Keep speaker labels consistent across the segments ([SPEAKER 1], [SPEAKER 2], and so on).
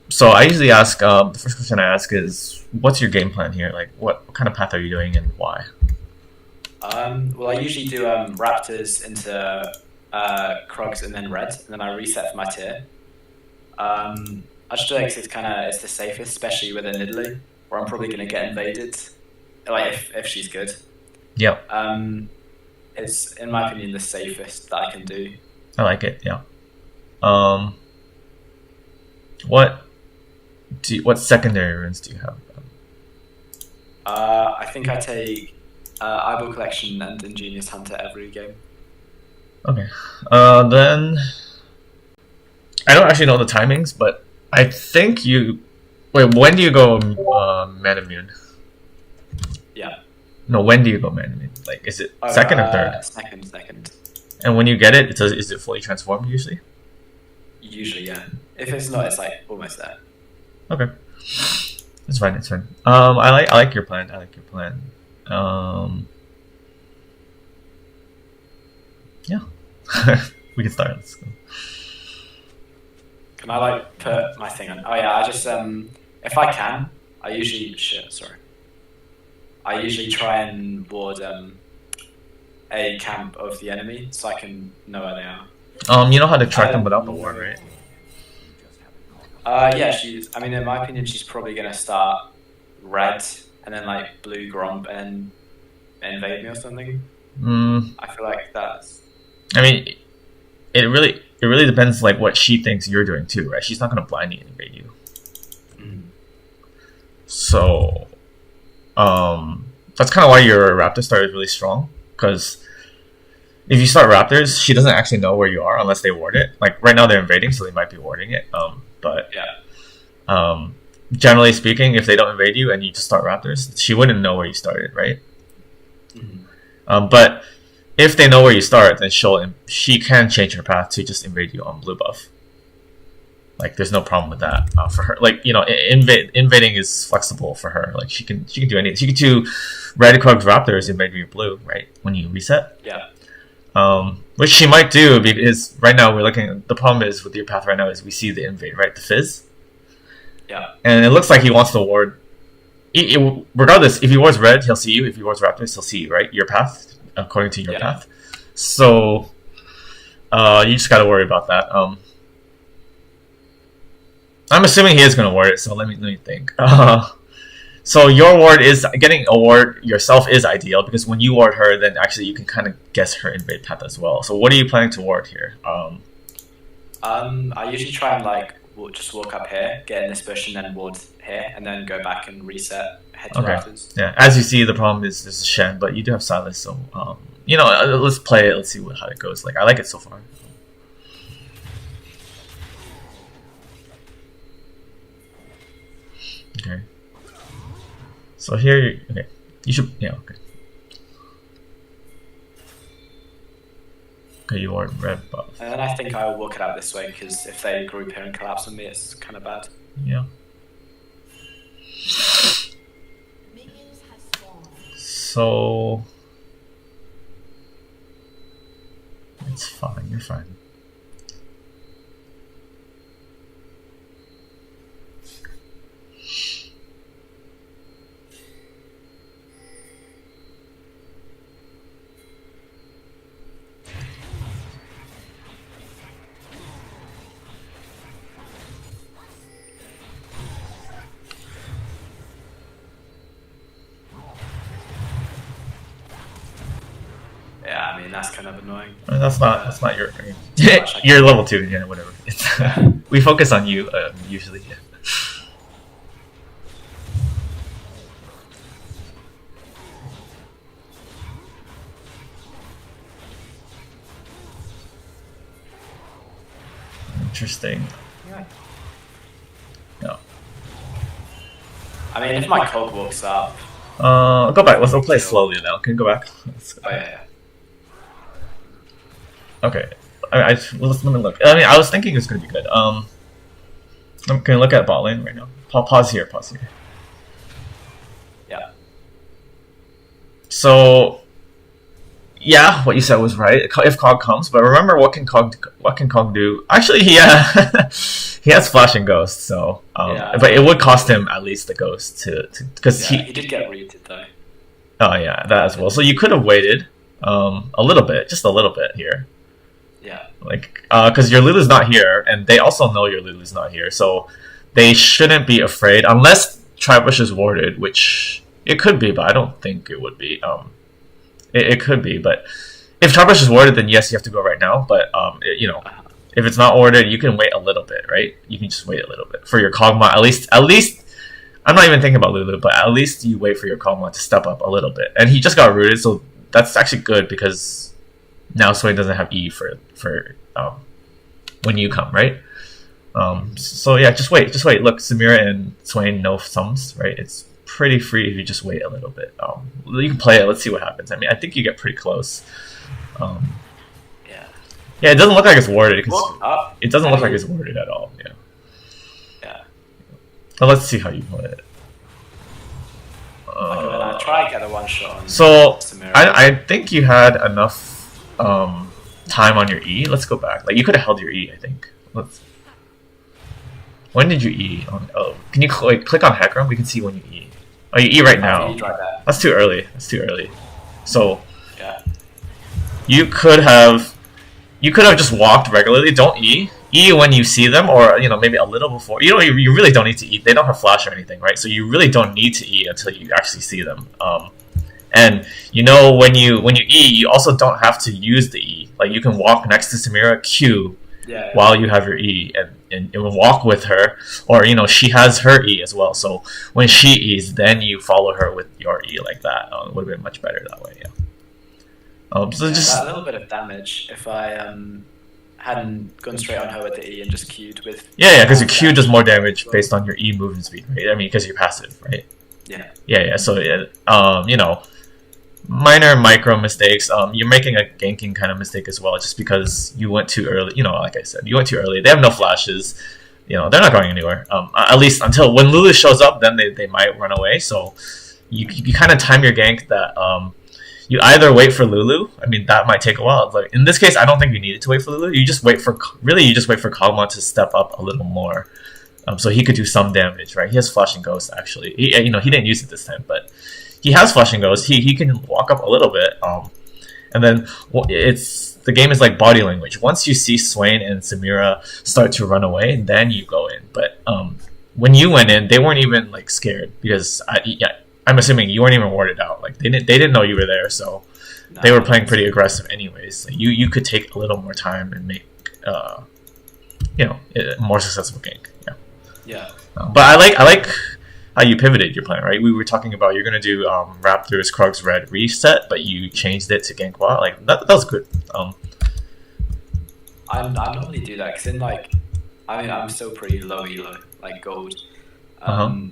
[SPEAKER 1] So I usually ask, the first question I ask is, what's your game plan here? Like, what kind of path are you doing and why?
[SPEAKER 2] Well, I usually do Raptors into Krugs and then Red, and then I reset for my tier. I just feel like it's the safest, especially with a Nidalee, where I'm probably going to get invaded. Like if she's good,
[SPEAKER 1] Yep,
[SPEAKER 2] it's in my opinion the safest that I can do.
[SPEAKER 1] I like it. Yeah. Um, what what secondary runes do you have?
[SPEAKER 2] I think I take Eyeball Collection and Ingenious Hunter every game.
[SPEAKER 1] Okay. Then I don't actually know the timings, but I think you. Wait, when do you go Manamune?
[SPEAKER 2] Yeah.
[SPEAKER 1] No, when do you go Manamune? Like, is it
[SPEAKER 2] Oh,
[SPEAKER 1] second or third?
[SPEAKER 2] second.
[SPEAKER 1] And when you get it, is it fully transformed usually?
[SPEAKER 2] Usually, yeah. If it's not, it's like almost there.
[SPEAKER 1] Okay, it's fine. It's fine. I like your plan. I like your plan. Um, yeah, we can start. Let's go.
[SPEAKER 2] Can I like put my thing on? Oh yeah, I just if I can, I usually sorry. I usually try and ward a camp of the enemy so I can know where they are.
[SPEAKER 1] You know how to track them without the ward, right?
[SPEAKER 2] Yeah, she's. I mean, in my opinion, she's probably gonna start red and then like blue Gromp and invade me or something. I feel like that's.
[SPEAKER 1] I mean, it really depends like what she thinks you're doing too, right? She's not gonna blindly invade you. So, that's kind of why your Raptor start is really strong. Because if you start Raptors, she doesn't actually know where you are unless they ward it. Like right now they're invading, so they might be warding it. But
[SPEAKER 2] Yeah.
[SPEAKER 1] generally speaking, if they don't invade you and you just start Raptors, she wouldn't know where you started, right? But if they know where you start, then she can change her path to just invade you on blue buff. Like there's no problem with that for her. Like invading is flexible for her. Like she can do anything. She can do red Krugs Raptors invade you blue, right? When you reset.
[SPEAKER 2] Yeah.
[SPEAKER 1] Which she might do because right now we're looking. The problem is with your path right now is we see the invade, right? The fizz.
[SPEAKER 2] Yeah.
[SPEAKER 1] And it looks like he wants to ward. Regardless, if he wards red, he'll see you. If he wards Raptors, he'll see you, right? Your path, according to your path. So, you just gotta worry about that. I'm assuming he is gonna ward it. So let me think. So your ward is getting a ward yourself is ideal because when you ward her, then actually you can kind of guess her invade path as well. So what are you planning to ward here?
[SPEAKER 2] I usually try and like just walk up here, get in this bush, and then ward here, and then go back and reset. Head to Raptors.
[SPEAKER 1] Yeah. As you see, the problem is this is Shen, but you do have Silas, so let's play it. Let's see how it goes. Like I like it so far. Okay. So here, okay, you should, yeah, okay. Okay, you are red buff.
[SPEAKER 2] And then I think I will walk it out this way because if they group here and collapse on me, it's kind of bad.
[SPEAKER 1] Yeah. So it's fine. You're fine.
[SPEAKER 2] Yeah, I mean that's kind of annoying.
[SPEAKER 1] I mean, that's not your. You're level 2. Yeah, whatever. We focus on you usually. Yeah. Interesting. No.
[SPEAKER 2] I mean, if my cog walks up.
[SPEAKER 1] Go back. We'll play slowly now. Can you go back?
[SPEAKER 2] Oh yeah.
[SPEAKER 1] Okay. Let me look. I mean, I was thinking it's gonna be good. Can you look at bot lane right now? Pause here. Pause here.
[SPEAKER 2] Yeah.
[SPEAKER 1] So Yeah, what you said was right. If Kong comes, but remember what can Kong do? Actually, he he has Flash and Ghost, so
[SPEAKER 2] Yeah,
[SPEAKER 1] but it would cost him at least the Ghost to because
[SPEAKER 2] yeah, he did get rooted though.
[SPEAKER 1] oh yeah, that as well. So you could have waited a little bit, just a little bit here.
[SPEAKER 2] Yeah,
[SPEAKER 1] Like because your Lulu's not here, and they also know your Lulu's not here, so they shouldn't be afraid unless Tribush is warded, which it could be, but I don't think it would be. It could be, but if Tribush is warded, then yes, you have to go right now. But if it's not warded, you can wait a little bit, right? You can just wait a little bit for your Kog'Maw. At least I'm not even thinking about Lulu, but at least you wait for your Kog'Maw to step up a little bit. And he just got rooted, so that's actually good because now Swain doesn't have E for when you come, right? So yeah, just wait. Look, Samira and Swain no sums, right? It's pretty free if you just wait a little bit. You can play it. Let's see what happens. I mean, I think you get pretty close.
[SPEAKER 2] yeah.
[SPEAKER 1] Yeah, it doesn't look like it's warded because it doesn't look like it's warded at all. Yeah.
[SPEAKER 2] Yeah.
[SPEAKER 1] Well, let's see how you play it.
[SPEAKER 2] Okay, then I try and get a one shot on.
[SPEAKER 1] So
[SPEAKER 2] Samira.
[SPEAKER 1] I think you had enough time on your E. Let's go back. Like you could have held your E. I think. When did you E? Can you click on Hecarim? We can see when you E. Oh, you E right now. That's too early. So
[SPEAKER 2] yeah,
[SPEAKER 1] you could have just walked regularly. Don't E. E when you see them, or maybe a little before. You really don't need to E. They don't have flash or anything, right? So you really don't need to E until you actually see them. And when you E, you also don't have to use the E. Like you can walk next to Samira, Q, while you have your E, and walk with her, or she has her E as well. So when she E's, then you follow her with your E like that. It would have been much better that way. Yeah. So just
[SPEAKER 2] a little bit of damage if I hadn't gone straight on her with the E and just queued with.
[SPEAKER 1] Yeah, because your Q does more damage based on your E movement speed, right? I mean, because you're passive, right?
[SPEAKER 2] Yeah.
[SPEAKER 1] Yeah. So minor micro mistakes. You're making a ganking kind of mistake as well, just because you went too early. Like I said, you went too early. They have no flashes. They're not going anywhere. At least until when Lulu shows up, then they might run away. So you kind of time your gank that you either wait for Lulu. I mean, that might take a while. Like in this case, I don't think you needed to wait for Lulu. You just wait for Kog'Maw to step up a little more, so he could do some damage, right? He has Flash and Ghost actually. He didn't use it this time, but he has Flash and Ghost. He can walk up a little bit, and then the game is like body language. Once you see Swain and Samira start to run away, then you go in. But when you went in, they weren't even like scared because I'm assuming you weren't even warded out. Like they didn't know you were there, so they were playing pretty aggressive anyways. Like, you could take a little more time and make a more successful gank. Yeah.
[SPEAKER 2] Yeah.
[SPEAKER 1] But I like how you pivoted your plan, right? We were talking about you're gonna do Raptors Krugs Red reset, but you changed it to gank bot. Like that was good.
[SPEAKER 2] I normally do that because I'm still pretty low elo, like gold.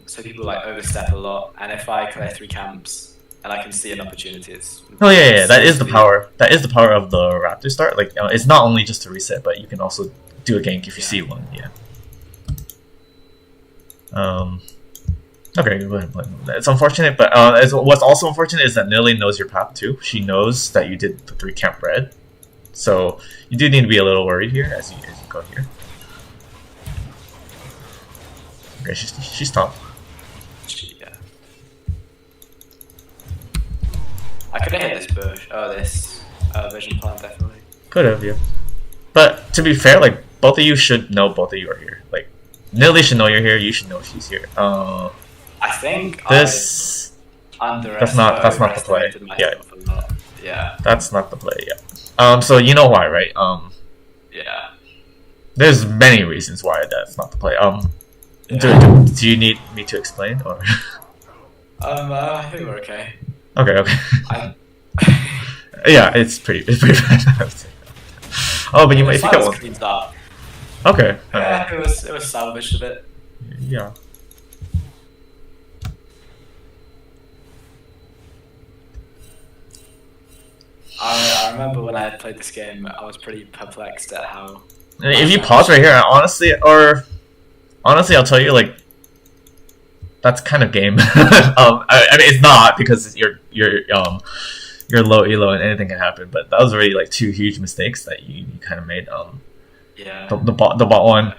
[SPEAKER 2] So people overstep a lot, and if I clear 3 camps and I can see an opportunity,
[SPEAKER 1] that is the power. That is the power of the Raptor start. Like it's not only just to reset, but you can also do a gank if you see one. Yeah. Okay, go ahead. It's unfortunate, but what's also unfortunate is that Nilly knows your path too. She knows that you did the 3 camp red, so you do need to be a little worried here as you go here. Okay, she's top.
[SPEAKER 2] Yeah. I could have hit this bush. This vision plant definitely.
[SPEAKER 1] Could have, yeah. But to be fair, like both of you should know both of you are here. Like Nilly should know you're here. You should know she's here.
[SPEAKER 2] I think
[SPEAKER 1] that's not the play.
[SPEAKER 2] Yeah.
[SPEAKER 1] That's not the play. Yeah. So you know why, right?
[SPEAKER 2] Yeah.
[SPEAKER 1] There's many reasons why that's not the play. Do you need me to explain or?
[SPEAKER 2] I think we're okay.
[SPEAKER 1] Okay. Yeah, it's pretty bad. Oh, but if you got one.
[SPEAKER 2] Cleaned up.
[SPEAKER 1] Okay.
[SPEAKER 2] Yeah, it was salvaged a bit.
[SPEAKER 1] Yeah.
[SPEAKER 2] I remember when I played this game, I was pretty perplexed at how.
[SPEAKER 1] If you pause right here, honestly, I'll tell you, like, that's kind of game. I mean, it's not because you're low elo and anything can happen. But that was already like two huge mistakes that you kind of made.
[SPEAKER 2] Yeah.
[SPEAKER 1] The bot one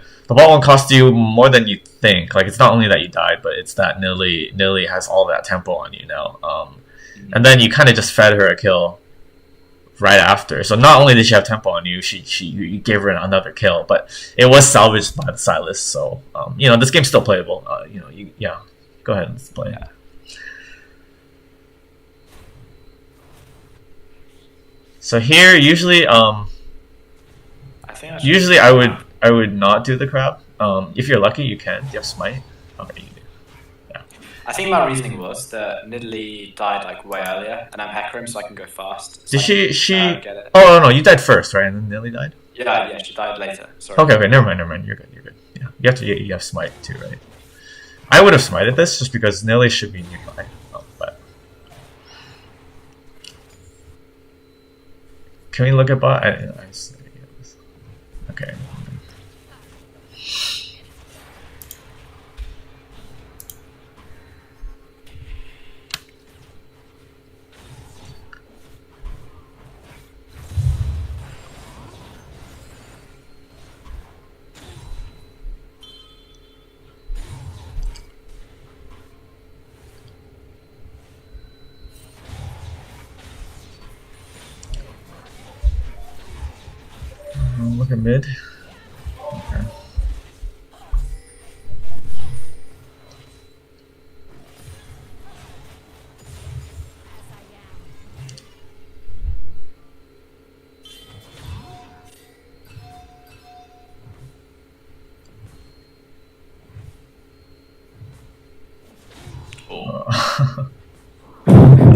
[SPEAKER 1] cost you more than you think. Like it's not only that you died, but it's that Nilly has all that tempo on you now. And then you kind of just fed her a kill right after. So not only did she have tempo on you, you gave her another kill, but it was salvaged by the Silas. So you know, this game's still playable. You know, yeah, go ahead, let's play.
[SPEAKER 2] Yeah.
[SPEAKER 1] So here, usually,
[SPEAKER 2] I
[SPEAKER 1] would not do the crab. If you're lucky, you can. Do you have smite? Okay, you do. Yeah.
[SPEAKER 2] I think my reasoning was that Nidalee died like way earlier, and I'm Hecarim, so I can go fast. So
[SPEAKER 1] Did she?
[SPEAKER 2] get it.
[SPEAKER 1] Oh no, you died first, right? And then Nilly died.
[SPEAKER 2] Yeah, she died later. Sorry.
[SPEAKER 1] Okay, never mind. You're good. Yeah, you have smite too, right? I would have smited this just because Nilly should be nearby. But can we look at bot? Okay. Look at mid. Okay.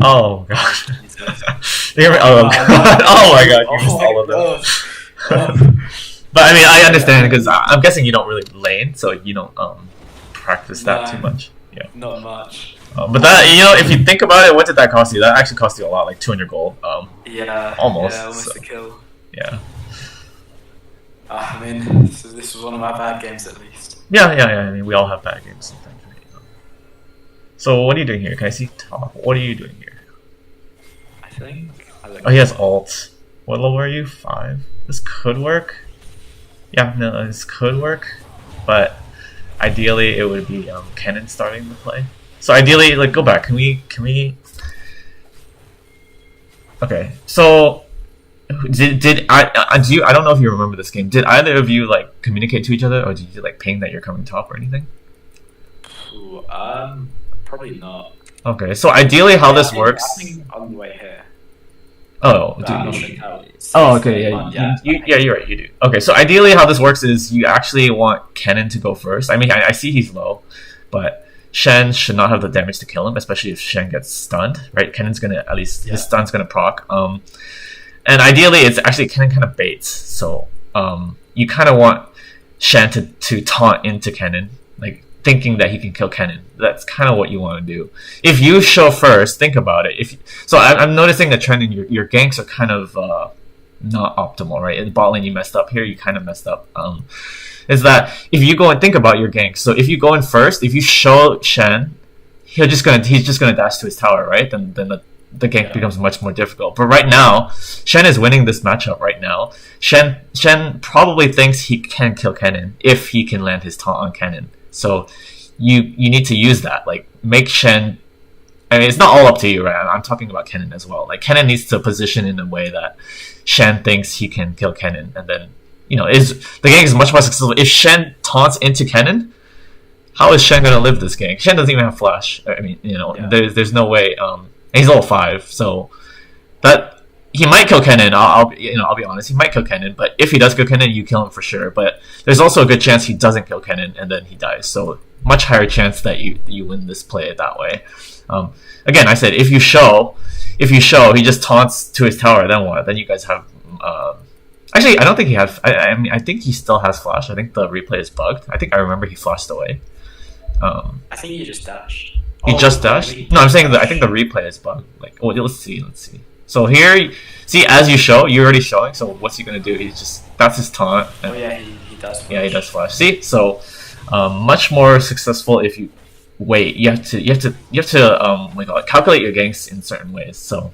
[SPEAKER 1] Oh god. Oh god. Oh my god, you missed all of them. But I mean, I understand because I'm guessing you don't really lane, so you don't practice that too much. Yeah.
[SPEAKER 2] Not much.
[SPEAKER 1] But that, you know, if you think about it, what did that cost you? That actually cost you a lot, like 200 gold.
[SPEAKER 2] Yeah.
[SPEAKER 1] Almost.
[SPEAKER 2] Yeah, almost
[SPEAKER 1] So,
[SPEAKER 2] a kill.
[SPEAKER 1] yeah.
[SPEAKER 2] I mean, this was one of my bad games at least.
[SPEAKER 1] Yeah. I mean, we all have bad games sometimes. Right? So what are you doing here? Can I see top? What are you doing here?
[SPEAKER 2] I think.
[SPEAKER 1] Oh, he has ult. What level are you? 5. This could work. Yeah, no, this could work, but ideally it would be Kennen starting the play. So ideally, like, go back. Can we? Okay, so did I don't know if you remember this game. Did either of you like communicate to each other, or did you like ping that you're coming top or anything?
[SPEAKER 2] Ooh, probably not.
[SPEAKER 1] Okay, so ideally how this works.
[SPEAKER 2] I think on the way here.
[SPEAKER 1] Oh, oh, okay, yeah, you're right, you do. Okay, so ideally how this works is you actually want Kennen to go first. I mean, I see he's low, but Shen should not have the damage to kill him, especially if Shen gets stunned, right? Kennen's gonna, at least, his stun's gonna proc. And ideally, it's actually Kennen kind of baits, so you kind of want Shen to taunt into Kennen, like, thinking that he can kill Kennen. That's kind of what you want to do. If you show first, think about it. So I'm noticing a trend in your ganks are kind of not optimal, right? In the bot lane you messed up. Here you kind of messed up. Is that if you go and think about your ganks, so if you go in first, if you show Shen, he's just gonna dash to his tower, right? Then the gank becomes much more difficult. But right now, Shen is winning this matchup right now. Shen probably thinks he can kill Kennen if he can land his taunt on Kennen. So you need to use that. Like, make Shen. I mean, it's not all up to you, right? I'm talking about Kennen as well. Like, Kennen needs to position in a way that Shen thinks he can kill Kennen, and then the gang is much more successful if Shen taunts into Kennen. How is Shen gonna live this gang? Shen doesn't even have flash. I mean, there's no way. And he's level 5, so that. He might kill Kennen. I'll be honest. He might kill Kennen, but if he does kill Kennen, you kill him for sure. But there's also a good chance he doesn't kill Kennen and then he dies. So much higher chance that you win this play that way. Again, I said if you show, he just taunts to his tower. Then what? Then you guys have. Actually, I don't think he has. I mean, I think he still has flash. I think the replay is bugged. I think I remember he flashed away.
[SPEAKER 2] I think he just dashed.
[SPEAKER 1] He just dashed. No, I'm saying that I think the replay is bugged. Like, oh, let's see. So here, see, as you show, you're already showing. So what's he gonna do? That's his taunt.
[SPEAKER 2] Oh yeah, he does. Flash.
[SPEAKER 1] Yeah, he does flash. See, so much more successful if you wait. You have to calculate your ganks in certain ways. So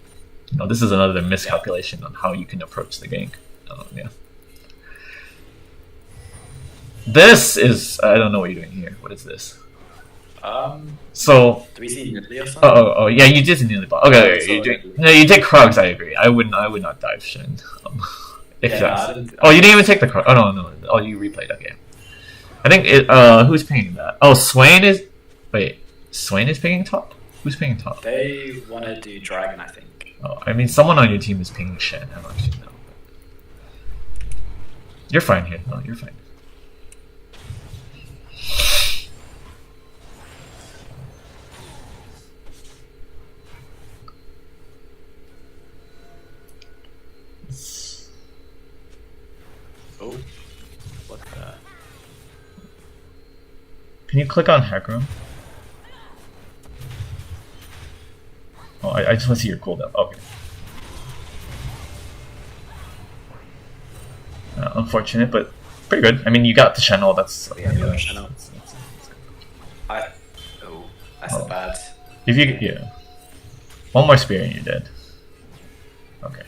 [SPEAKER 1] This is another miscalculation on how you can approach the gank. Yeah. This is I don't know what you're doing here. What is this? So
[SPEAKER 2] do we see Nidalee or something?
[SPEAKER 1] Oh yeah, you did nearly bot. Okay, you take Krugs. I agree. I would not dive Shin. You didn't even take the Krug. Oh no. Oh, you replayed. Okay. I think who's picking that? Oh, Swain is. Wait, Swain is picking top. Who's picking top?
[SPEAKER 2] They want to do Dragon, I think.
[SPEAKER 1] Oh, I mean, someone on your team is picking Shen. I don't actually know. You're fine here. No, you're fine.
[SPEAKER 2] Oh, what the?
[SPEAKER 1] Can you click on Hecarim? Oh, I just want to see your cooldown. Okay. Unfortunate, but pretty good. I mean, you got the channel. That's
[SPEAKER 2] channel. That's a bad.
[SPEAKER 1] If you one more spear and you're dead. Okay.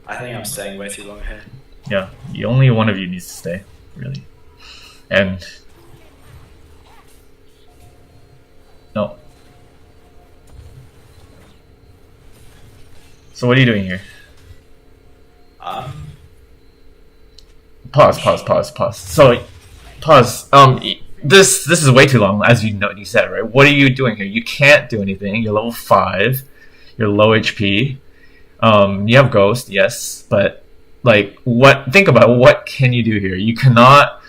[SPEAKER 2] I think I'm staying way too long here.
[SPEAKER 1] Yeah, only one of you needs to stay, really. And no. So what are you doing here? Pause. So, pause. This is way too long, as you said, right? What are you doing here? You can't do anything. You're level 5. You're low HP. You have Ghost, yes, but like, think about what can you do here? You cannot.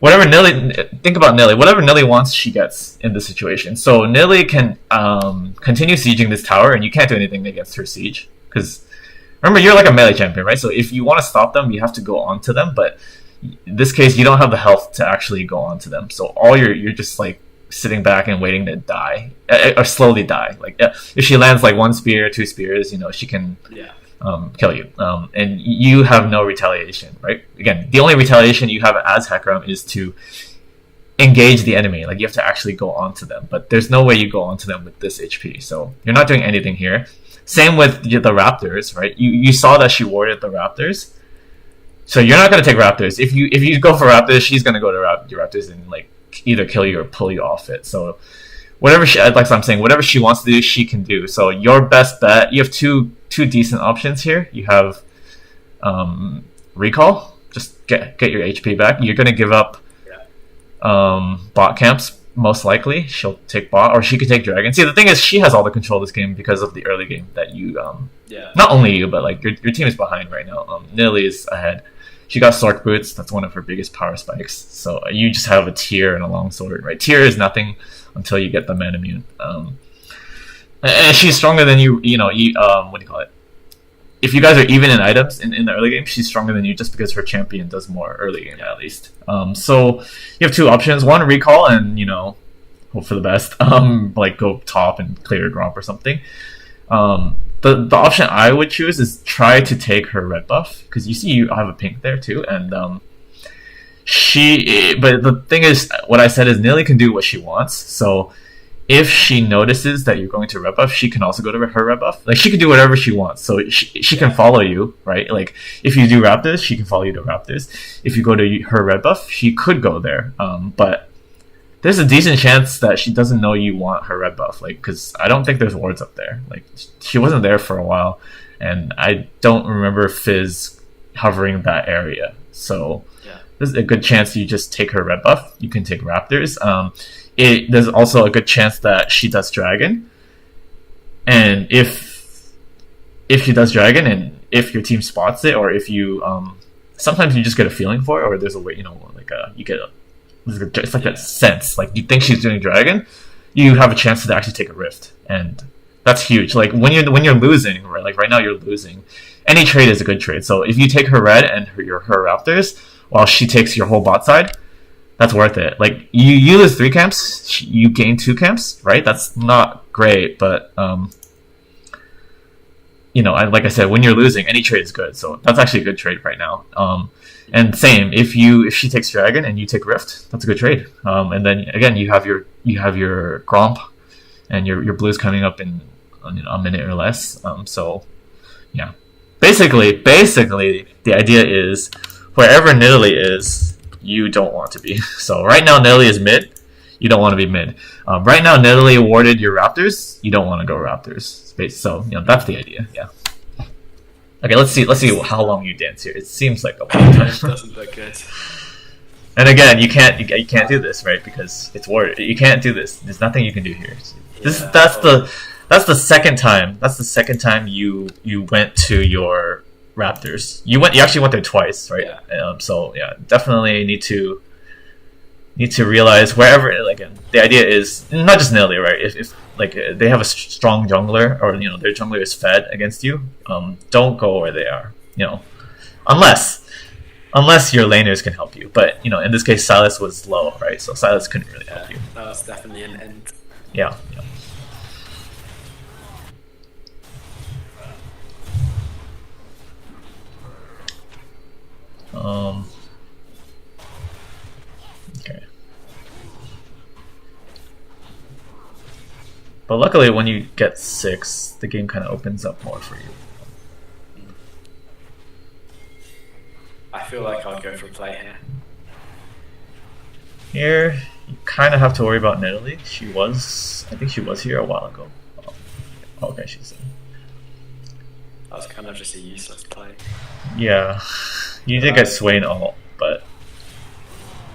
[SPEAKER 1] Think about Nilly. Whatever Nilly wants, she gets in this situation. So Nilly can continue sieging this tower, and you can't do anything against her siege. Because remember, you're like a melee champion, right? So if you want to stop them, you have to go onto them. But in this case, you don't have the health to actually go onto them. So you're just like sitting back and waiting to die or slowly die. Like if she lands like 1 spear, 2 spears, she can kill you. And you have no retaliation, right? Again, the only retaliation you have as Hecarim is to engage the enemy. Like you have to actually go onto them, but there's no way you go onto them with this HP. So you're not doing anything here. Same with the Raptors, right? You saw that she warded the Raptors, so you're not going to take Raptors. If you go for Raptors, she's going to go to Raptors and like either kill you or pull you off it. So whatever I'm saying, whatever she wants to do, she can do. So your best bet, you have two decent options here. You have recall, just get your HP back. You're going to give up bot camps. Most likely, she'll take bot, or she could take dragon. See, the thing is, she has all the control of this game because of the early game that you, not only you, but like your team is behind right now. Nilly is ahead. She got Sork Boots. That's one of her biggest power spikes. So you just have a tier and a long sword, right? Tier is nothing until you get the man immune. And she's stronger than you. What do you call it? If you guys are even in items in the early game, she's stronger than you just because her champion does more early game at least. So you have 2 options: one, recall, and hope for the best. Like go top and clear a gromp or something. The option I would choose is try to take her red buff, because you see you have a pink there too, and but the thing is, what I said is Nilly can do what she wants. So if she notices that you're going to red buff, she can also go to her red buff. Like she can do whatever she wants. So she can follow you, right? Like if you do Raptors, she can follow you to Raptors. If you go to her red buff, she could go there. But there's a decent chance that she doesn't know you want her red buff, like, because I don't think there's wards up there. Like she wasn't there for a while, and I don't remember Fizz hovering that area. So there's a good chance you just take her red buff. You can take Raptors. There's also a good chance that she does dragon, and if she does dragon, and if your team spots it, or if you sometimes you just get a feeling for it, or there's a way, you get it's like that sense, like you think she's doing dragon, you have a chance to actually take a rift, and that's huge. Like when you're losing, right? Like right now you're losing. Any trade is a good trade. So if you take her red and her Raptors, while she takes your whole bot side, that's worth it. Like you lose 3 camps, you gain 2 camps, right? That's not great, but like I said, when you're losing, any trade is good. So that's actually a good trade right now. And same, if she takes dragon and you take rift, that's a good trade. And then again, you have your Gromp and your blue's coming up in a minute or less. So yeah, basically, the idea is wherever Nidalee is, you don't want to be. So right now Nidalee is mid. You don't want to be mid. Right now Nidalee warded your Raptors. You don't want to go Raptors. So that's the idea. Yeah. Okay, let's see how long you dance here. It seems like a long time.
[SPEAKER 2] It doesn't look good.
[SPEAKER 1] And again, you can't do this, right? Because it's warded. You can't do this. There's nothing you can do here. That's the second time. That's the second time you went to your Raptors. You actually went there twice, right?
[SPEAKER 2] Yeah.
[SPEAKER 1] So yeah, definitely need to realize wherever. Again, the idea is not just Nidalee, right? If like they have a strong jungler, or their jungler is fed against you, don't go where they are. Unless your laners can help you. But in this case, Silas was low, right? So Silas couldn't really help you.
[SPEAKER 2] That was definitely an end.
[SPEAKER 1] Yeah. Okay. But luckily, when you get 6, the game kind of opens up more for you.
[SPEAKER 2] I feel like I'll go for a play here.
[SPEAKER 1] Here, you kind of have to worry about Nidalee. I think she was here a while ago. Oh, okay, she's in.
[SPEAKER 2] That was kind of just a useless play.
[SPEAKER 1] Yeah, you did get Swain ult, but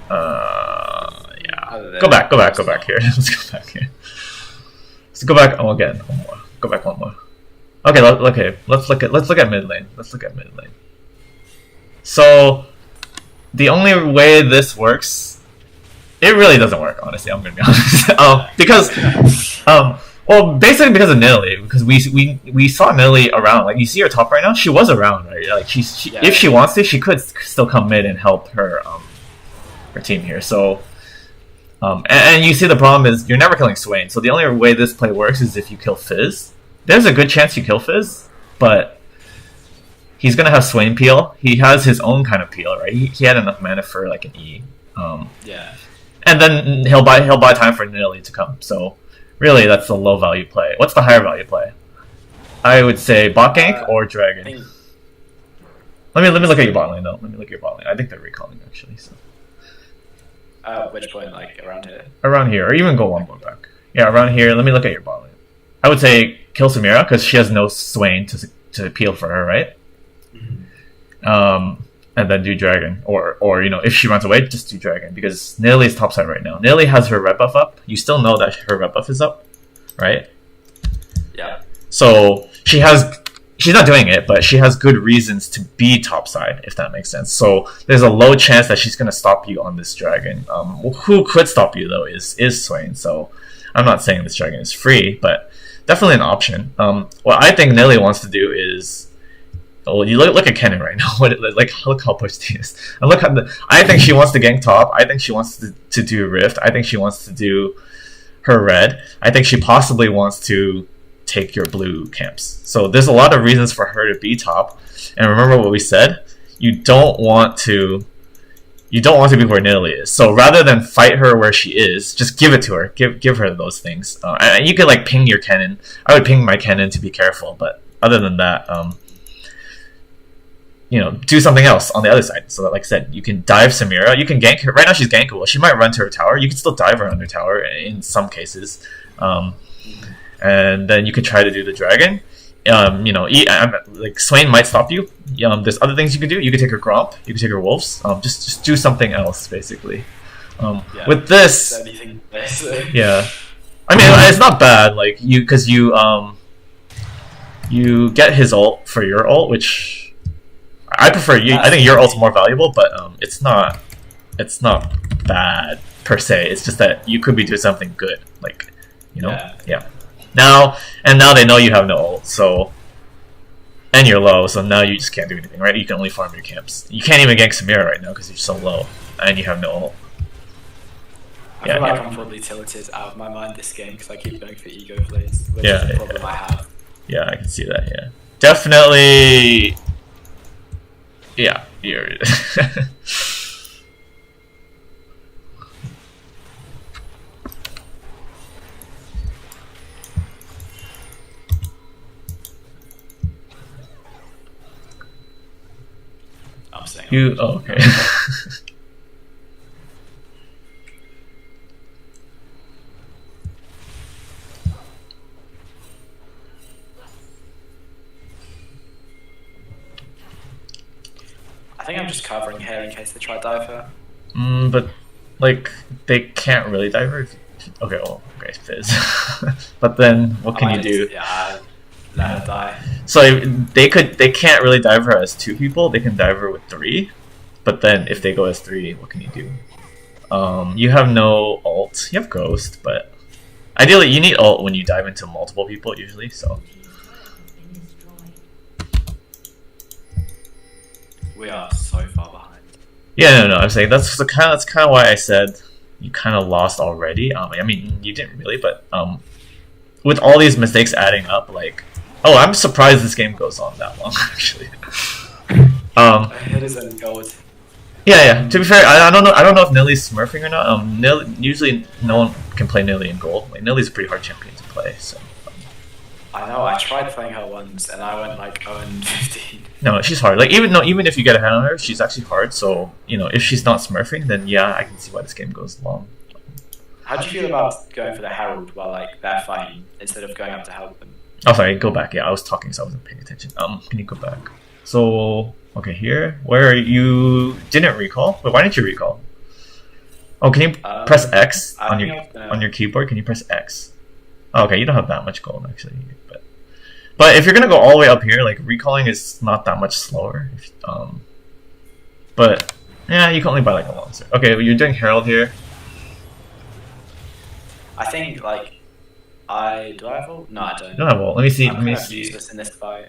[SPEAKER 1] yeah. Go back here. Let's go back here. Let's go back. Oh, again, one more. Go back one more. Okay, Let's look at mid lane. So the only way this works, it really doesn't work. Honestly, I'm gonna be honest. Basically because of Nidalee, because we saw Nidalee around. Like you see her top right now, she was around, right? Like if she wants to, she could still come mid and help her team here. So and you see the problem is you're never killing Swain. So the only way this play works is if you kill Fizz. There's a good chance you kill Fizz, but he's gonna have Swain peel. He has his own kind of peel, right? He had enough mana for like an E.
[SPEAKER 2] Yeah.
[SPEAKER 1] And then he'll buy time for Nidalee to come. So really, that's the low value play. What's the higher value play? I would say bot gank or dragon. Let me look at your bot lane though. I think they're recalling actually. So.
[SPEAKER 2] Which point? Like around here?
[SPEAKER 1] Around here, or even go one more back. Yeah, around here. Let me look at your bot lane. I would say kill Samira because she has no Swain to peel for her, right?
[SPEAKER 2] Mm-hmm.
[SPEAKER 1] And then do dragon, or if she runs away, just do dragon because Nidalee is topside right now. Nidalee has her red buff up. You still know that her red buff is up, right?
[SPEAKER 2] Yeah.
[SPEAKER 1] So she's not doing it, but she has good reasons to be topside, if that makes sense. So there's a low chance that she's gonna stop you on this dragon. Who could stop you though is Swain. So I'm not saying this dragon is free, but definitely an option. What I think Nidalee wants to do is. Well, you look at Kennen right now. Look how pushed he is. And I think she wants to gank top. I think she wants to do Rift. I think she wants to do her red. I think she possibly wants to take your blue camps. So there's a lot of reasons for her to be top. And remember what we said. You don't want to be where Nidalee is. So rather than fight her where she is, just give it to her. Give her those things. And you could ping your Kennen. I would ping my Kennen to be careful. But other than that. Do something else on the other side. So that, like I said, you can dive Samira. You can gank her. Right now she's gankable. She might run to her tower. You can still dive her on her tower in some cases. And then you can try to do the dragon. Swain might stop you. There's other things you can do. You can take her Gromp. You can take her Wolves. Just do something else, basically. With this... yeah. I mean, it's not bad. Because you get his ult for your ult, which... I prefer you. I think your ult's more valuable, but it's not bad per se. It's just that you could be doing something good, yeah. Now they know you have no ult, so and you're low, so now you just can't do anything, right? You can only farm your camps. You can't even gank Samira right now because you're so low and you have no ult.
[SPEAKER 2] I feel like I'm probably tilted out of my mind this game because I keep going for ego plays, which is the problem I have.
[SPEAKER 1] Yeah, I can see that. Yeah, definitely. Yeah, you're...
[SPEAKER 2] saying.
[SPEAKER 1] You okay?
[SPEAKER 2] I think I'm just covering here in case they try to dive her.
[SPEAKER 1] But like they can't really dive her. Okay, well, okay, Fizz. But then what can you do?
[SPEAKER 2] Yeah, let her die.
[SPEAKER 1] So they can't really dive her as 2 people. They can dive her with 3. But then if they go as 3, what can you do? You have no ult. You have Ghost, but ideally you need ult when you dive into multiple people usually. So
[SPEAKER 2] we are so far behind.
[SPEAKER 1] yeah, no, I'm saying that's kind of why I said you kind of lost already. I mean, you didn't really, but with all these mistakes adding up, like, oh, I'm surprised this game goes on that long actually.
[SPEAKER 2] It is in gold.
[SPEAKER 1] Yeah. To be fair, I don't know if Nilly's smurfing or not. Usually no one can play Nilly in gold. Like, Nilly's a pretty hard champion to play. So
[SPEAKER 2] I know. I tried playing her once, and I went like 0-15.
[SPEAKER 1] no, she's hard. Like even if you get a hand on her, she's actually hard. So if she's not smurfing, then yeah, I can see why this game goes long.
[SPEAKER 2] How do you feel about going for the Herald while like they're fighting instead of going up to help them?
[SPEAKER 1] Oh, sorry. Go back. Yeah, I was talking, so I wasn't paying attention. Can you go back? So okay, here where you didn't recall. Wait, why didn't you recall? Oh, can you press X on your keyboard? Can you press X? Oh, okay, you don't have that much gold actually, but if you're gonna go all the way up here, like recalling is not that much slower. But yeah, you can only buy like a monster. Okay, well, you're doing Herald here.
[SPEAKER 2] I think like do I have ult? No, I don't.
[SPEAKER 1] You don't have ult. Let me see.
[SPEAKER 2] I'm kind of useless in this fight.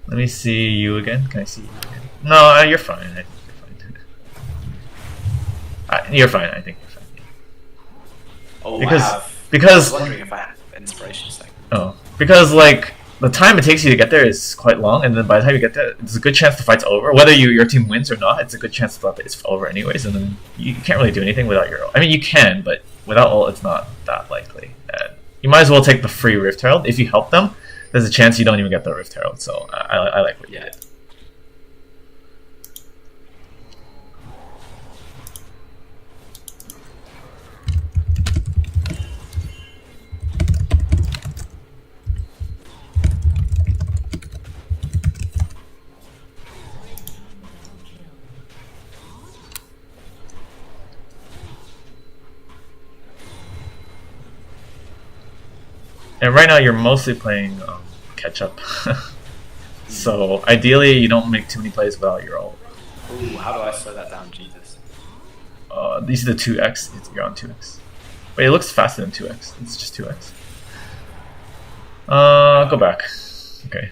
[SPEAKER 1] Let me see you again. Can I see you again? No, you're fine. I think you're fine. You're fine. I think you're fine.
[SPEAKER 2] Oh,
[SPEAKER 1] because
[SPEAKER 2] I was wondering if I have inspiration second.
[SPEAKER 1] Oh, because like the time it takes you to get there is quite long, and then by the time you get there, it's a good chance the fight's over. Whether your team wins or not, it's a good chance that it's over anyways. And then you can't really do anything without your ult. I mean, you can, but without ult, it's not that likely. You might as well take the free Rift Herald. If you help them, there's a chance you don't even get the Rift Herald. So I like what you did. And right now you're mostly playing catch up. So ideally you don't make too many plays without your ult.
[SPEAKER 2] Ooh, how do I slow that down, Jesus?
[SPEAKER 1] These are the 2x. You're on 2x. Wait, it looks faster than 2x. It's just 2x. Go back. Okay.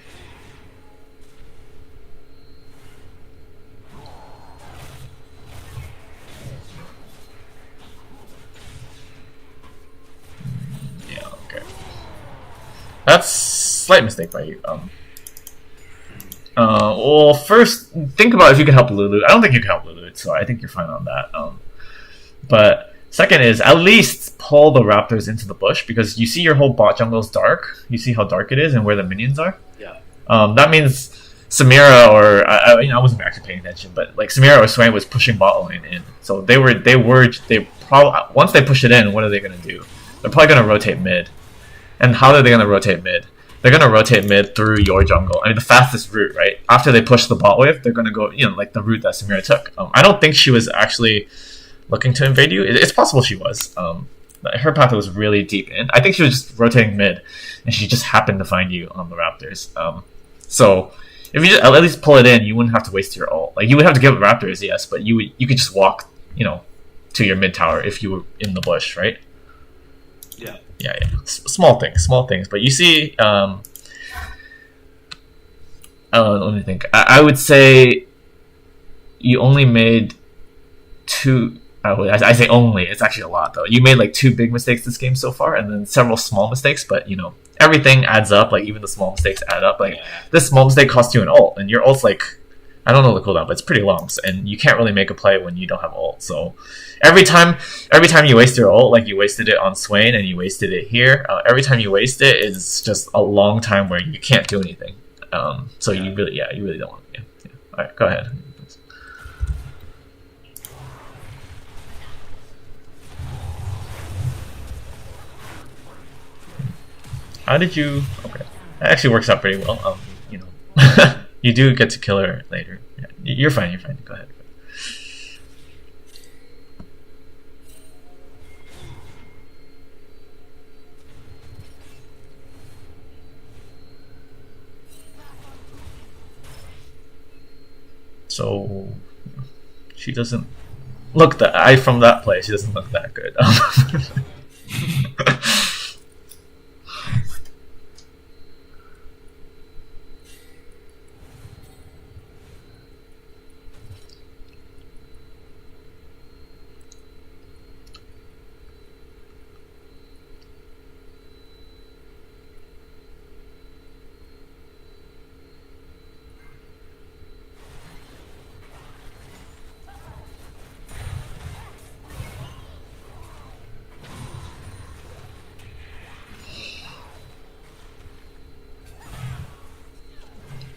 [SPEAKER 1] That's a slight mistake by you. Well, first, think about if you can help Lulu. I don't think you can help Lulu, so I think you're fine on that. But second is, at least pull the Raptors into the bush, because you see your whole bot jungle is dark. You see how dark it is and where the minions are?
[SPEAKER 2] Yeah.
[SPEAKER 1] That means Samira or... I wasn't actually paying attention, but like Samira or Swain was pushing bot lane in. So they probably... Once they push it in, what are they going to do? They're probably going to rotate mid. And how are they going to rotate mid? They're going to rotate mid through your jungle. I mean, the fastest route, right? After they push the bot wave, they're going to go, like the route that Samira took. I don't think she was actually looking to invade you. It's possible she was. Her path was really deep in. I think she was just rotating mid, and she just happened to find you on the Raptors. So if you just at least pull it in, you wouldn't have to waste your ult. Like, you would have to give Raptors, yes, but you could just walk, to your mid tower if you were in the bush, right?
[SPEAKER 2] Yeah.
[SPEAKER 1] Yeah. Small things. But you see, let me think. I would say you only made 2. I say only. It's actually a lot, though. You made like 2 big mistakes this game so far, and then several small mistakes. But everything adds up. Like, even the small mistakes add up. Like, this small mistake cost you an ult, and your ult's like, I don't know the cooldown, but it's pretty long, and you can't really make a play when you don't have ult. So every time you waste your ult, like you wasted it on Swain and you wasted it here, every time you waste it, it's just a long time where you can't do anything. So you really don't want to. Yeah. All right, go ahead. How did you? Okay, that actually works out pretty well. You know, you do get to kill her later. Yeah, you're fine. You're fine. Go ahead. So she doesn't look that. From that play, she doesn't look that good.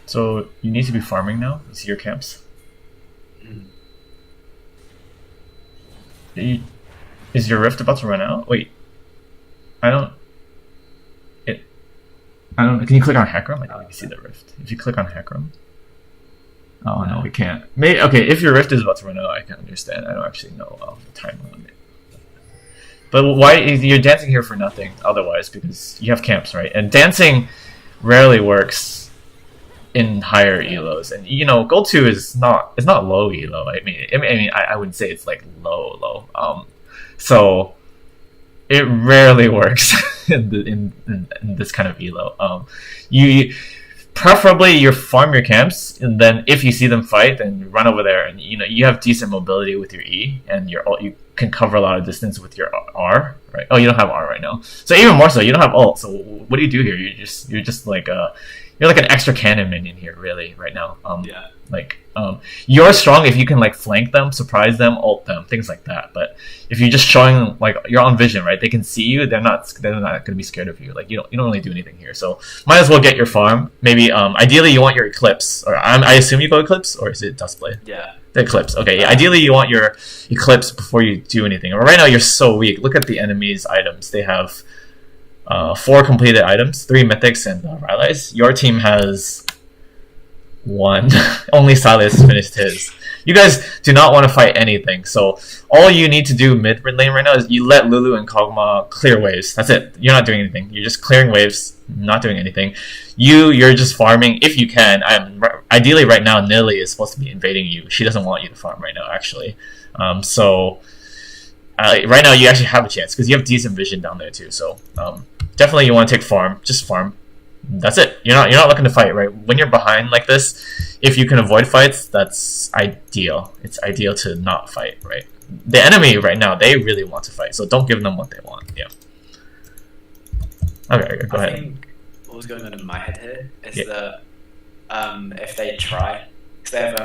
[SPEAKER 1] So you need to be farming now. You see your camps. Is your rift about to run out? Wait, I don't. I don't. Can you click on Hecarim? I don't even see the rift. If you click on Hecarim. Oh no, we can't. Maybe okay. If your rift is about to run out, I can understand. I don't actually know the time limit. But why you're dancing here for nothing? Otherwise, because you have camps, right? And dancing rarely works in higher elos, and you know, gold 2 is not low elo. I wouldn't say it's like low. So it rarely works in this kind of elo. You preferably you farm your camps, and then if you see them fight, then you run over there, and you know you have decent mobility with your E, and you can cover a lot of distance with your R, right? Oh, you don't have R right now, so even more so, you don't have ult. So what do you do here? You're just like you're like an extra cannon minion here, really, right now. You're strong if you can like flank them, surprise them, ult them, things like that. But if you're just showing like you're on vision, right? They can see you. They're not going to be scared of you. Like you don't really do anything here. So might as well get your farm. Maybe ideally you want your Eclipse, or I assume you go Eclipse, or is it Duskblade?
[SPEAKER 2] Yeah.
[SPEAKER 1] The Eclipse. Okay. Yeah. Ideally you want your Eclipse before you do anything. Right now you're so weak. Look at the enemy's items. They have 4 completed items, 3 mythics and Rylai's. Your team has 1. Only Silas finished his. You guys do not want to fight anything, so all you need to do mid lane right now is you let Lulu and Kog'Maw clear waves. That's it. You're not doing anything. You're just clearing waves, not doing anything. You're just farming if you can. Ideally right now Nilly is supposed to be invading you. She doesn't want you to farm right now, actually. Right now you actually have a chance because you have decent vision down there too. So definitely you want to take farm. Just farm. That's it. You're not looking to fight, right? When you're behind like this, if you can avoid fights, that's ideal. It's ideal to not fight, right? The enemy right now, they really want to fight, so don't give them what they want. Yeah. Okay, go ahead.
[SPEAKER 2] I think what was going on in my head here is that if they try, because they have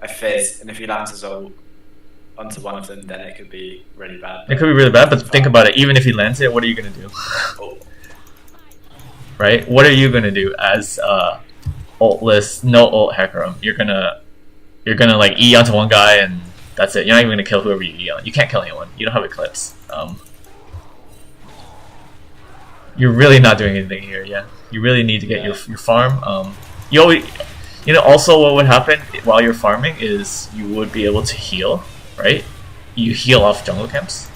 [SPEAKER 2] a fizz, and if you land a ult onto one of them, then it could be really bad.
[SPEAKER 1] It could be really bad, but think about it. Even if he lands it, what are you gonna do? Right? What are you gonna do as ultless, no ult Hecarim? You're gonna like E onto one guy and that's it. You're not even gonna kill whoever you E on. You can't kill anyone. You don't have Eclipse. You're really not doing anything here. Yeah, you really need to get your farm. You always, also what would happen while you're farming is you would be able to heal, right? You heal off jungle camps.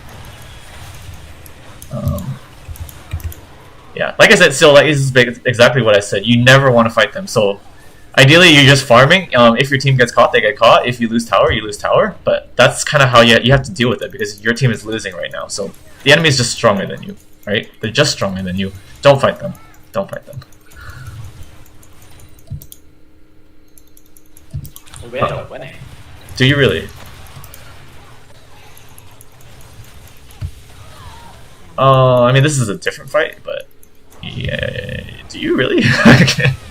[SPEAKER 1] Yeah, like I said, still, like, this is exactly what I said. You never want to fight them. So, ideally, you're just farming. If your team gets caught, they get caught. If you lose tower, you lose tower. But that's kind of how you have to deal with it because your team is losing right now. So, the enemy is just stronger than you, right? They're just stronger than you. Don't fight them. Don't fight them.
[SPEAKER 2] We ended up winning.
[SPEAKER 1] Do you really? I mean, this is a different fight, but yeah. Do you really?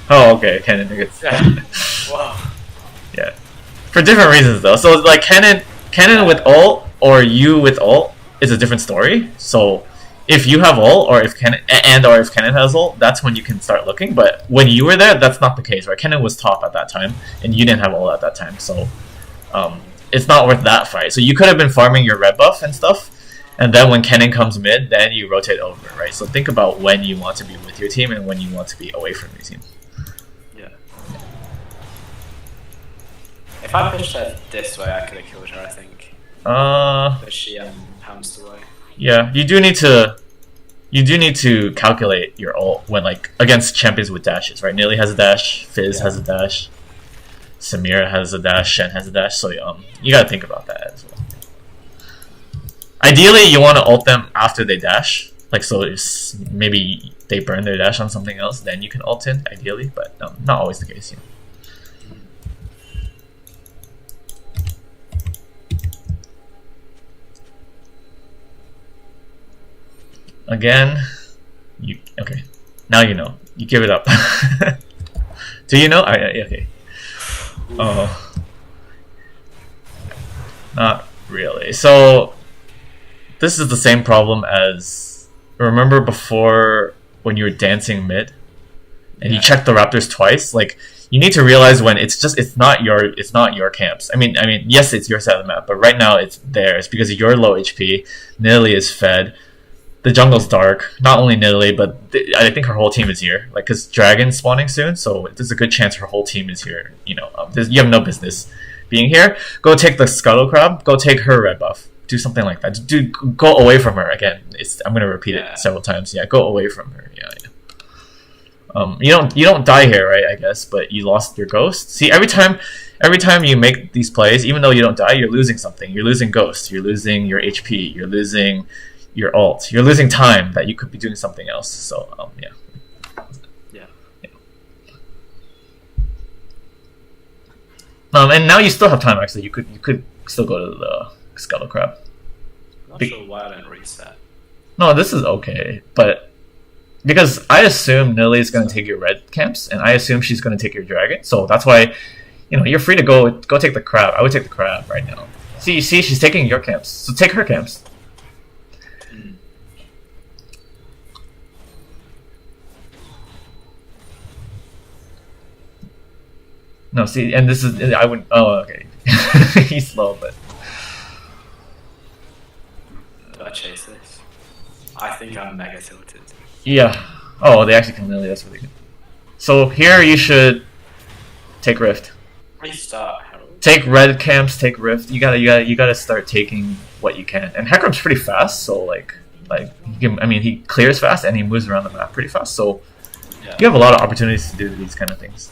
[SPEAKER 1] Oh, okay. Cannon gets.
[SPEAKER 2] Wow.
[SPEAKER 1] Yeah. For different reasons, though. So, like, Cannon with ult or you with ult is a different story. So, if you have ult or if Cannon has ult, that's when you can start looking. But when you were there, that's not the case, right? Cannon was top at that time, and you didn't have ult at that time. So, it's not worth that fight. So, you could have been farming your red buff and stuff. And then when Kennen comes mid, then you rotate over, right? So think about when you want to be with your team and when you want to be away from your team.
[SPEAKER 2] Yeah. If I pushed her this way, I could have killed her, I think. But she pounced away.
[SPEAKER 1] Yeah, you do need to calculate your ult when like against champions with dashes, right? Nilly has a dash, Fizz has a dash, Samira has a dash, Shen has a dash, so you gotta think about that as well. Ideally, you want to ult them after they dash, like so if maybe they burn their dash on something else, then you can ult in, ideally, but not always the case. Again, okay. Now you know. You give it up. Do you know? Okay. Oh, not really. So this is the same problem as remember before when you were dancing mid, and you checked the Raptors twice. Like you need to realize when it's not your camps. I mean yes, it's your side of the map, but right now it's theirs because you're low HP. Nidalee is fed. The jungle's dark. Not only Nidalee, but I think her whole team is here. Like, cause Dragon's spawning soon, so there's a good chance her whole team is here. You have no business being here. Go take the Scuttle Crab. Go take her red buff. Do something like that. Go away from her again. I'm gonna repeat it several times. Yeah, go away from her. Yeah. You don't die here, right? I guess, but you lost your ghost. See, every time you make these plays, even though you don't die, you're losing something. You're losing ghost. You're losing your HP. You're losing your ult. You're losing time that you could be doing something else. So yeah. And now you still have time. Actually, you could still go to the Scuttle Crab.
[SPEAKER 2] I'm not sure why I didn't reset.
[SPEAKER 1] No, this is okay, but because I assume Nidalee is going to take your red camps, and I assume she's going to take your dragon. So that's why, you're free to go take the crab. I would take the crab right now. See, she's taking your camps, so take her camps. No, see, and this is I wouldn't. Oh, okay. He's slow, but.
[SPEAKER 2] Do I chase this? I think I'm mega tilted.
[SPEAKER 1] Yeah. Oh, they actually can really. That's really good. So here you should take Rift.
[SPEAKER 2] Restart Herald.
[SPEAKER 1] Take red camps. Take Rift. You gotta start taking what you can. And Hecarim's pretty fast, so like he clears fast and he moves around the map pretty fast. So you have a lot of opportunities to do these kind of things.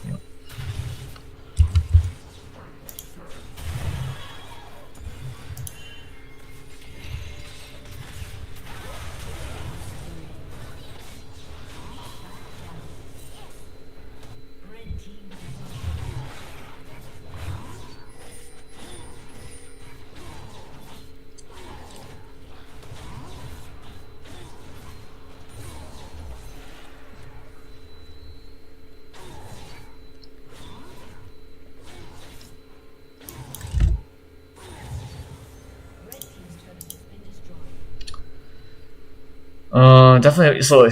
[SPEAKER 1] Definitely. So,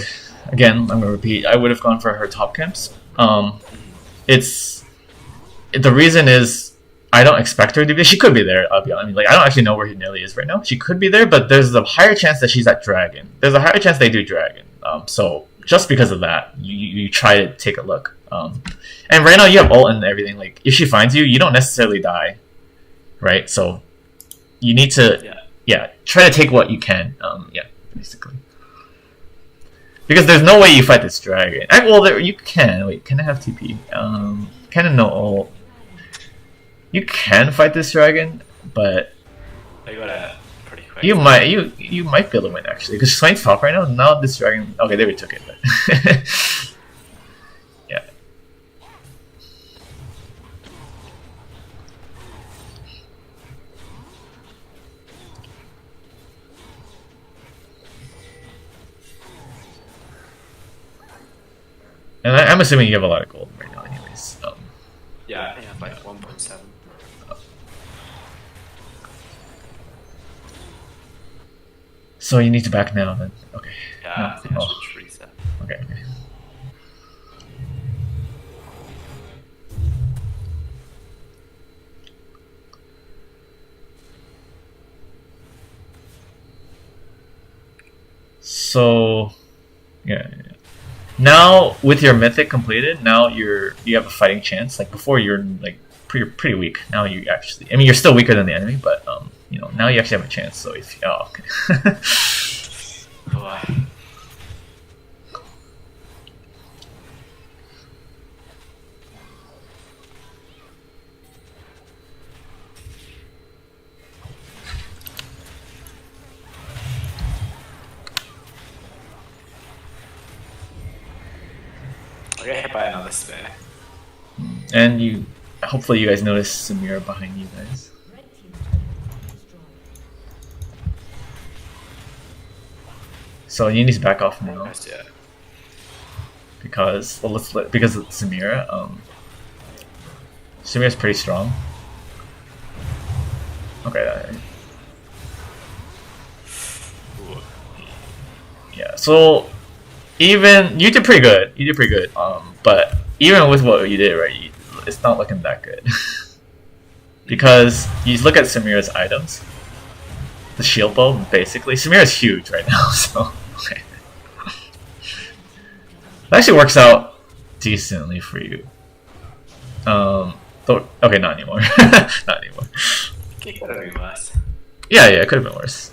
[SPEAKER 1] again, I'm gonna repeat. I would have gone for her top camps. The reason is I don't expect her to be. She could be there. I'll be honest. I don't actually know where Nidalee is right now. She could be there, but there's a higher chance that she's at Dragon. There's a higher chance they do Dragon. So just because of that, you try to take a look. And right now you have ult and everything. Like if she finds you, you don't necessarily die, right? So you need to try to take what you can. Basically. Because there's no way you fight this dragon. You can. Wait, can I have TP? Can I no ult? You can fight this dragon, but
[SPEAKER 2] you got it pretty quick.
[SPEAKER 1] You might be able to win actually. Because Swain's top right now. Now this dragon. Okay, they retook it. But yeah. And I'm assuming you have a lot of gold right now, anyways.
[SPEAKER 2] Yeah, I think I have like 1.7.
[SPEAKER 1] So you need to back now, then. Okay.
[SPEAKER 2] Yeah, I think I should reset.
[SPEAKER 1] Okay. So yeah. Now with your mythic completed, now you have a fighting chance. Like before, you're like pretty weak. Now you actually, I mean, you're still weaker than the enemy, but you know, now you actually have a chance. So if okay.
[SPEAKER 2] Boy. I got hit by another spear.
[SPEAKER 1] And you, hopefully, you guys notice Samira behind you guys. So you need to back off now. Because because of Samira. Samira's pretty strong. Okay. Yeah. So even you did pretty good. You did pretty good. But even with what you did, right, it's not looking that good. Because you look at Samira's items. The shield bow, basically. Samira's huge right now, so okay. That actually works out decently for you. Okay, not anymore. Not anymore.
[SPEAKER 2] It could have been worse.
[SPEAKER 1] Yeah, it could have been worse.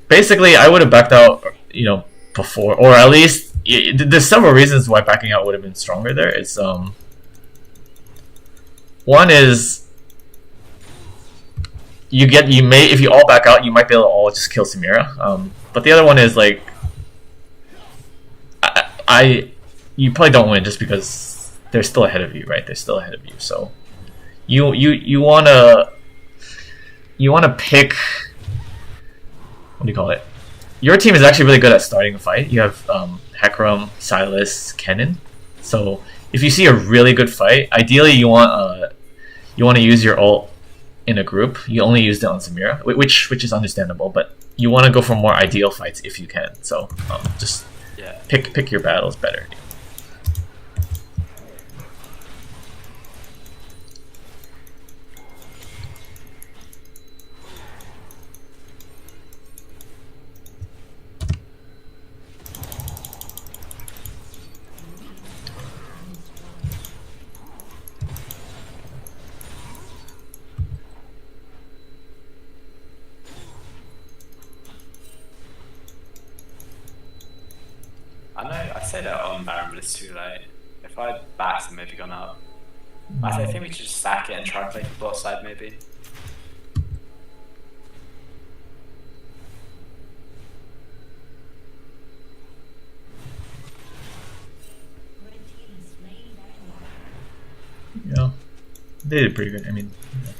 [SPEAKER 1] Basically, I would have backed out, you know, before, or at least there's several reasons why backing out would have been stronger there. It's one is if you all back out, you might be able to all just kill Samira. But the other one is like you probably don't win just because they're still ahead of you, right? They're still ahead of you, so you wanna pick, what do you call it? Your team is actually really good at starting a fight. You have Hecarim, Silas, Kennen. So if you see a really good fight, ideally you want to use your ult in a group. You only use it on Samira, which is understandable, but you want to go for more ideal fights if you can. So just pick your battles better.
[SPEAKER 2] I know, I say that on Baron, but it's too late. If I backed and maybe gone up. I think we should just stack it and try and play for bot side maybe.
[SPEAKER 1] Yeah, they did pretty good. I mean, yeah.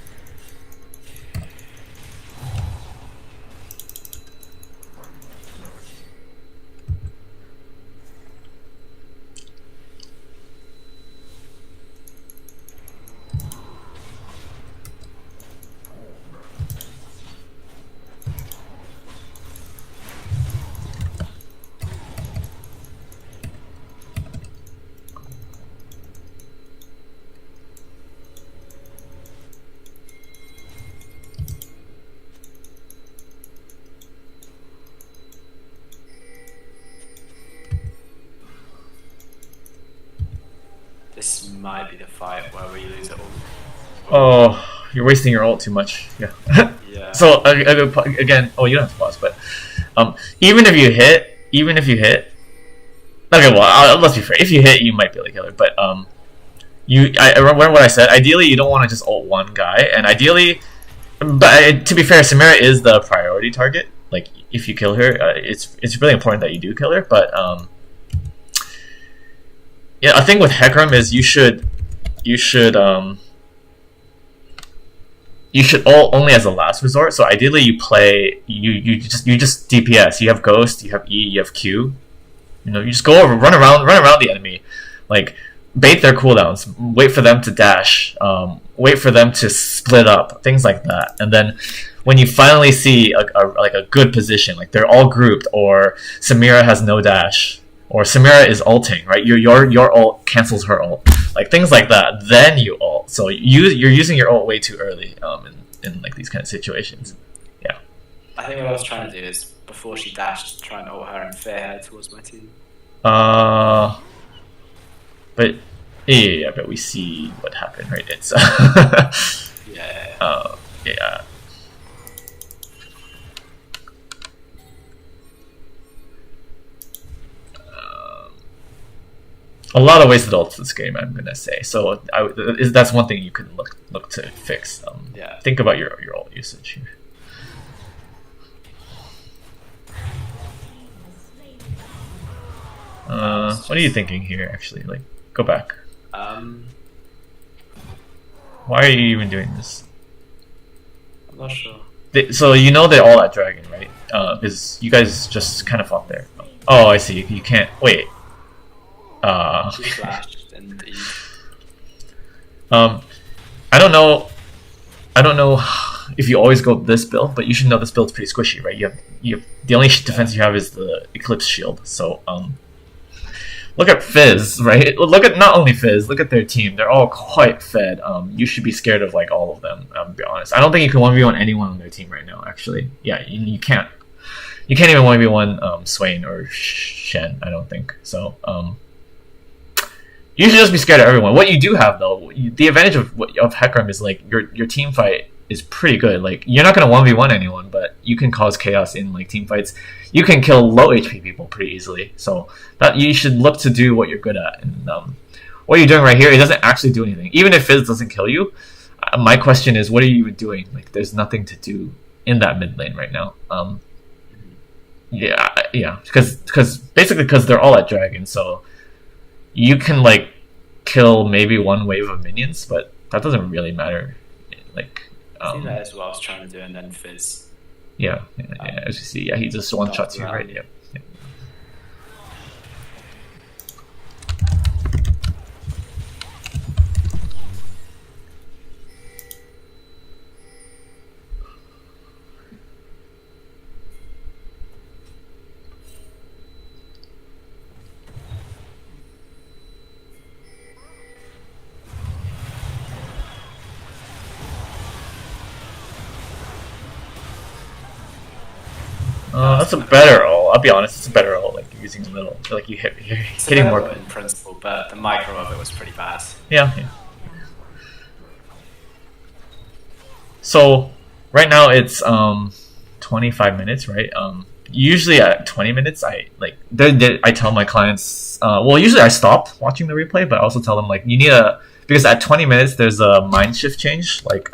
[SPEAKER 2] This might be the fight where we lose it all.
[SPEAKER 1] Oh, you're wasting your ult too much. Yeah.
[SPEAKER 2] Yeah.
[SPEAKER 1] So again, oh, you don't have to pause, but even if you hit, okay, well, let's be fair. If you hit, you might be able to kill her, but I remember what I said. Ideally, you don't want to just ult one guy, and ideally, but to be fair, Samira is the priority target. Like, if you kill her, it's really important that you do kill her. But yeah, I think with Hecarim is you should ult only as a last resort. So ideally, you play you just DPS. You have Ghost, you have E, you have Q. You know, you just go over, run around the enemy, like bait their cooldowns, wait for them to dash, wait for them to split up, things like that. And then when you finally see a good position, like they're all grouped, or Samira has no dash, or Samira is ulting, right? Your ult cancels her ult, like things like that. Then you ult. So you're using your ult way too early in like these kind of situations. Yeah.
[SPEAKER 2] I think what I was trying to do is before she dashed, try and ult her and fear her towards my team.
[SPEAKER 1] But yeah, but we see what happened, right? It's
[SPEAKER 2] Yeah.
[SPEAKER 1] yeah. A lot of wasted ults this game, I'm gonna say. So that's one thing you could look to fix.
[SPEAKER 2] Yeah.
[SPEAKER 1] Think about your ult usage here. What are you thinking here? Actually, like, go back. Why are you even doing this?
[SPEAKER 2] I'm not sure.
[SPEAKER 1] So you know they're all at dragon, right? Because you guys just kind of fought there. Oh, I see. You can't wait.
[SPEAKER 2] She flashed and
[SPEAKER 1] I don't know. I don't know if you always go this build, but you should know this build's pretty squishy, right? You have the only defense you have is the Eclipse shield. So look at Fizz, right? Look at not only Fizz, look at their team. They're all quite fed. You should be scared of like all of them. To be honest, I don't think you can 1v1 anyone on their team right now. Actually, yeah, you can't. You can't even 1v1 Swain or Shen. I don't think so. You should just be scared of everyone. What you do have though, the advantage of Hecarim is like your team fight is pretty good. Like you're not gonna 1v1 anyone, but you can cause chaos in like team fights. You can kill low HP people pretty easily. So that you should look to do what you're good at. And what you're doing right here, it doesn't actually do anything. Even if Fizz doesn't kill you, my question is, what are you even doing? Like there's nothing to do in that mid lane right now. Yeah, because basically because they're all at dragon, so you can like kill maybe one wave of minions, but that doesn't really matter. Like
[SPEAKER 2] I think that is what I was trying to do, and then Fizz.
[SPEAKER 1] Yeah, as you see, he just one shots you, right? Yeah. That's a better ult. I'll be honest, it's a better ult. Like you're using a little, like you're hitting more
[SPEAKER 2] in principle, but the micro of it was pretty bad.
[SPEAKER 1] Yeah. So right now it's 25 minutes, right? Usually at 20 minutes, I tell my clients. Well, usually I stop watching the replay, but I also tell them like you need because at 20 minutes there's a mind shift change. Like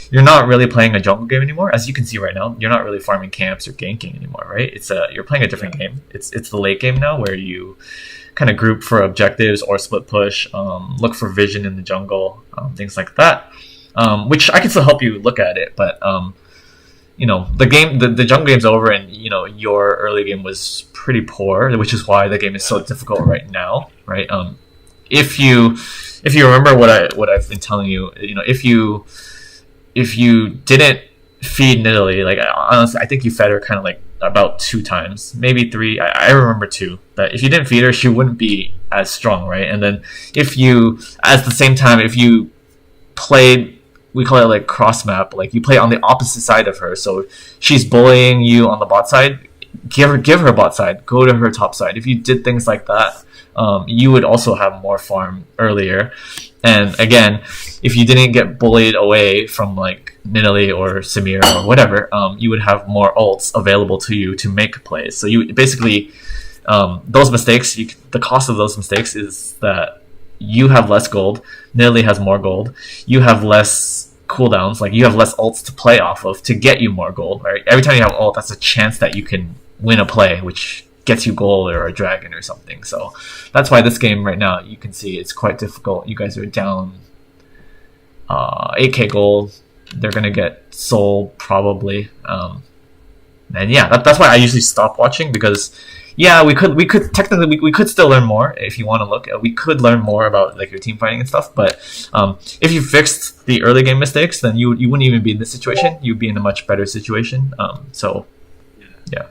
[SPEAKER 1] you're not really playing a jungle game anymore, as you can see right now. You're not really farming camps or ganking anymore, right? You're playing a different game. It's the late game now, where you kind of group for objectives or split push, look for vision in the jungle, things like that. Which I can still help you look at it, but the jungle game's over, and your early game was pretty poor, which is why the game is so difficult right now, right? If you remember what I've been telling you, if you didn't feed Nidalee, like honestly, I think you fed her kind of like about 2 times, maybe 3. I remember 2. But if you didn't feed her, she wouldn't be as strong, right? And then if you played, we call it like cross map, like you play on the opposite side of her, so she's bullying you on the bot side, give her bot side, go to her top side. If you did things like that, you would also have more farm earlier. And again, if you didn't get bullied away from like Nidalee or Samir or whatever, you would have more ults available to you to make plays. So you basically, those mistakes, the cost of those mistakes is that you have less gold, Nidalee has more gold, you have less cooldowns, like you have less ults to play off of to get you more gold, right? Every time you have ult, that's a chance that you can win a play, which gets you gold or a dragon or something. So that's why this game right now, you can see it's quite difficult. You guys are down 8k gold. They're gonna get soul probably, and yeah, that's why I usually stop watching, because yeah, we could technically we could still learn more if you want to look. We could learn more about like your team fighting and stuff, but if you fixed the early game mistakes, then you wouldn't even be in this situation. You'd be in a much better situation. So yeah.